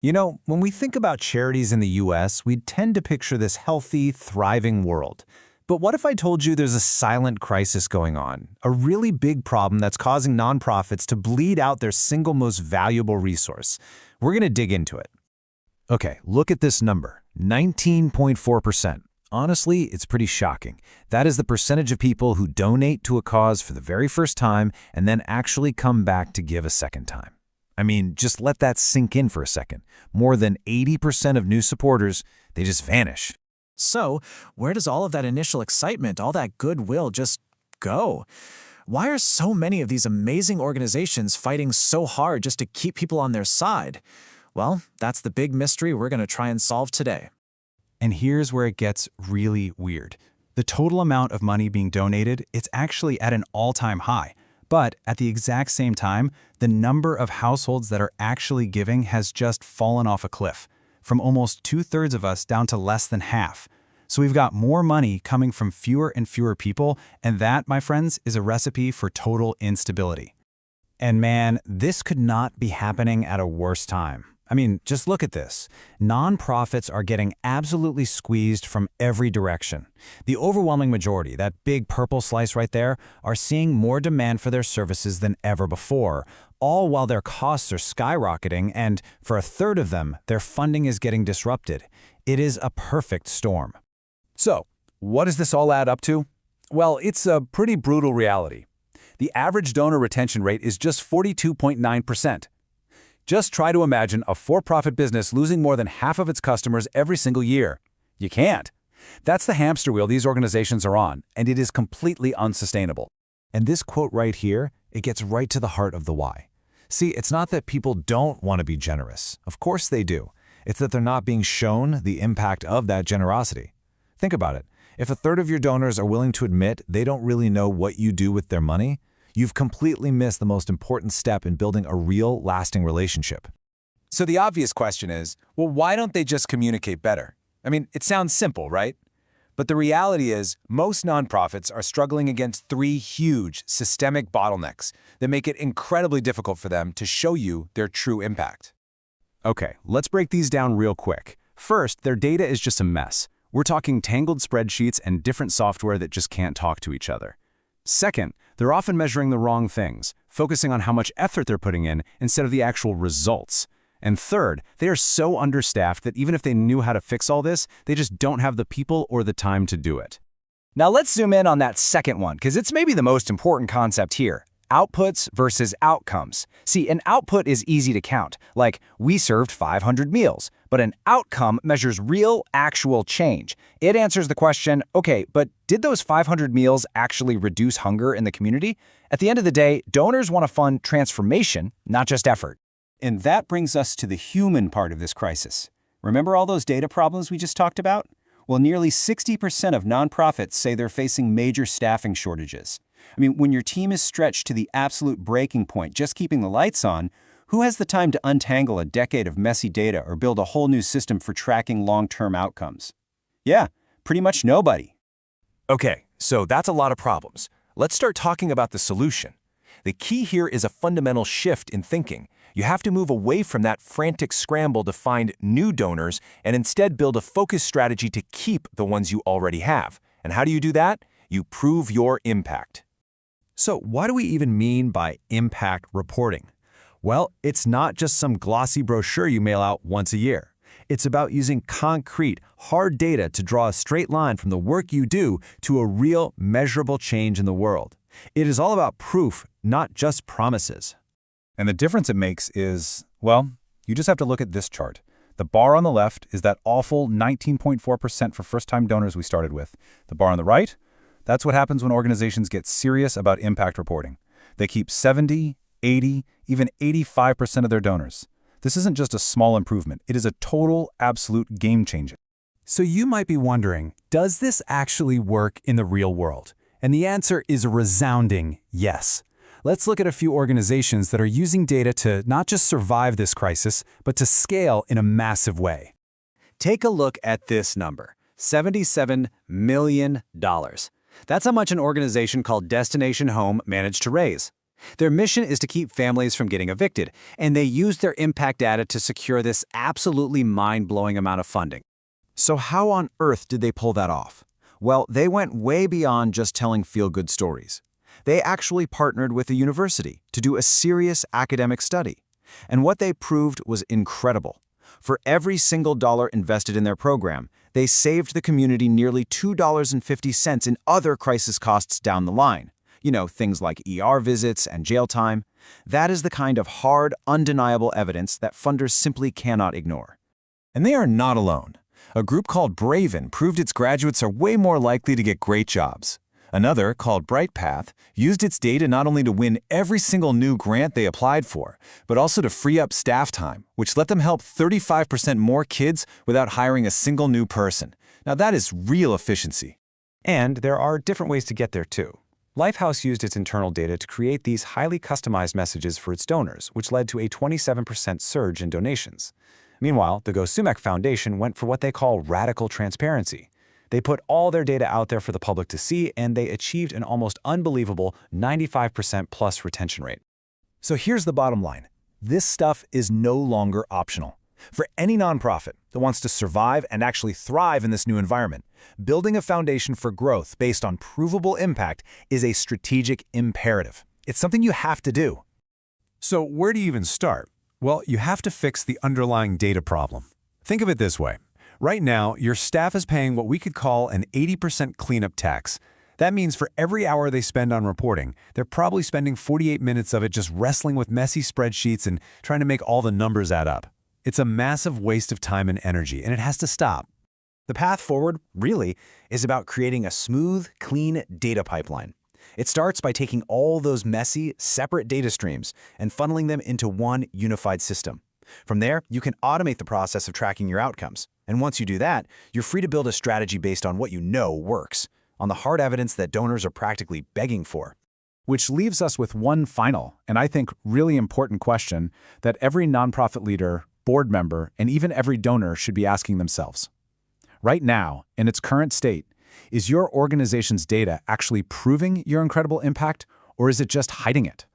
You know, when we think about charities in the US, we tend to picture this healthy, thriving world. But what if I told you there's a silent crisis going on, a really big problem that's causing nonprofits to bleed out their single most valuable resource? We're going to dig into it. Okay, look at this number, 19.4%. Honestly, it's pretty shocking. That is the percentage of people who donate to a cause for the very first time and then actually come back to give a second time. I mean, just let that sink in for a second. More than 80% of new supporters, they just vanish. So, where does all of that initial excitement, all that goodwill just go? Why are so many of these amazing organizations fighting so hard just to keep people on their side? Well, that's the big mystery we're going to try and solve today. And here's where it gets really weird. The total amount of money being donated, it's actually at an all-time high. But at the exact same time, the number of households that are actually giving has just fallen off a cliff, from almost 2/3 of us down to less than half. So we've got more money coming from fewer and fewer people, and that, my friends, is a recipe for total instability. And man, this could not be happening at a worse time. I mean, just look at this. Nonprofits are getting absolutely squeezed from every direction. The overwhelming majority, that big purple slice right there, are seeing more demand for their services than ever before, all while their costs are skyrocketing, and for a third of them, their funding is getting disrupted. It is a perfect storm. So, what does this all add up to? Well, it's a pretty brutal reality. The average donor retention rate is just 42.9%. Just try to imagine a for-profit business losing more than half of its customers every single year. You can't. That's the hamster wheel these organizations are on, and it is completely unsustainable. And this quote right here, it gets right to the heart of the why. See, it's not that people don't want to be generous. Of course they do. It's that they're not being shown the impact of that generosity. Think about it. If a third of your donors are willing to admit they don't really know what you do with their money, you've completely missed the most important step in building a real, lasting relationship. So the obvious question is, well, why don't they just communicate better? I mean, it sounds simple, right? But the reality is, most nonprofits are struggling against three huge systemic bottlenecks that make it incredibly difficult for them to show you their true impact. Okay, let's break these down real quick. First, their data is just a mess. We're talking tangled spreadsheets and different software that just can't talk to each other. Second, they're often measuring the wrong things, focusing on how much effort they're putting in instead of the actual results. And third, they are so understaffed that even if they knew how to fix all this, they just don't have the people or the time to do it. Now let's zoom in on that second one, because it's maybe the most important concept here. Outputs versus outcomes. See, an output is easy to count, like we served 500 meals, but an outcome measures real, actual change. It answers the question, okay, but did those 500 meals actually reduce hunger in the community? At the end of the day, donors want to fund transformation, not just effort. And that brings us to the human part of this crisis. Remember all those data problems we just talked about? Well, nearly 60% of nonprofits say they're facing major staffing shortages. I mean, when your team is stretched to the absolute breaking point just keeping the lights on, who has the time to untangle a decade of messy data or build a whole new system for tracking long-term outcomes? Yeah, pretty much nobody. Okay, so that's a lot of problems. Let's start talking about the solution. The key here is a fundamental shift in thinking. You have to move away from that frantic scramble to find new donors and instead build a focused strategy to keep the ones you already have. And how do you do that? You prove your impact. So what do we even mean by impact reporting? Well, it's not just some glossy brochure you mail out once a year. It's about using concrete, hard data to draw a straight line from the work you do to a real, measurable change in the world. It is all about proof, not just promises. And the difference it makes is, well, you just have to look at this chart. The bar on the left is that awful 19.4% for first-time donors we started with. The bar on the right, that's what happens when organizations get serious about impact reporting. They keep 70, 80, even 85% of their donors. This isn't just a small improvement. It is a total, absolute game changer. So you might be wondering, does this actually work in the real world? And the answer is a resounding yes. Let's look at a few organizations that are using data to not just survive this crisis, but to scale in a massive way. Take a look at this number, $77 million. That's how much an organization called Destination Home managed to raise. Their mission is to keep families from getting evicted, and they use their impact data to secure this absolutely mind-blowing amount of funding. So how on earth did they pull that off? Well, they went way beyond just telling feel-good stories. They actually partnered with a university to do a serious academic study. And what they proved was incredible. For every single dollar invested in their program, they saved the community nearly $2.50 in other crisis costs down the line. You know, things like ER visits and jail time. That is the kind of hard, undeniable evidence that funders simply cannot ignore. And they are not alone. A group called Braven proved its graduates are way more likely to get great jobs. Another, called BrightPath, used its data not only to win every single new grant they applied for, but also to free up staff time, which let them help 35% more kids without hiring a single new person. Now that is real efficiency. And there are different ways to get there too. Lifehouse used its internal data to create these highly customized messages for its donors, which led to a 27% surge in donations. Meanwhile, the Go Sumac Foundation went for what they call radical transparency. They put all their data out there for the public to see, and they achieved an almost unbelievable 95% plus retention rate. So here's the bottom line. This stuff is no longer optional. For any nonprofit that wants to survive and actually thrive in this new environment, building a foundation for growth based on provable impact is a strategic imperative. It's something you have to do. So where do you even start? Well, you have to fix the underlying data problem. Think of it this way. Right now, your staff is paying what we could call an 80% cleanup tax. That means for every hour they spend on reporting, they're probably spending 48 minutes of it just wrestling with messy spreadsheets and trying to make all the numbers add up. It's a massive waste of time and energy, and it has to stop. The path forward, really, is about creating a smooth, clean data pipeline. It starts by taking all those messy, separate data streams and funneling them into one unified system. From there, you can automate the process of tracking your outcomes. And once you do that, you're free to build a strategy based on what you know works, on the hard evidence that donors are practically begging for. Which leaves us with one final, and I think really important question that every nonprofit leader, board member, and even every donor should be asking themselves. Right now, in its current state, is your organization's data actually proving your incredible impact, or is it just hiding it?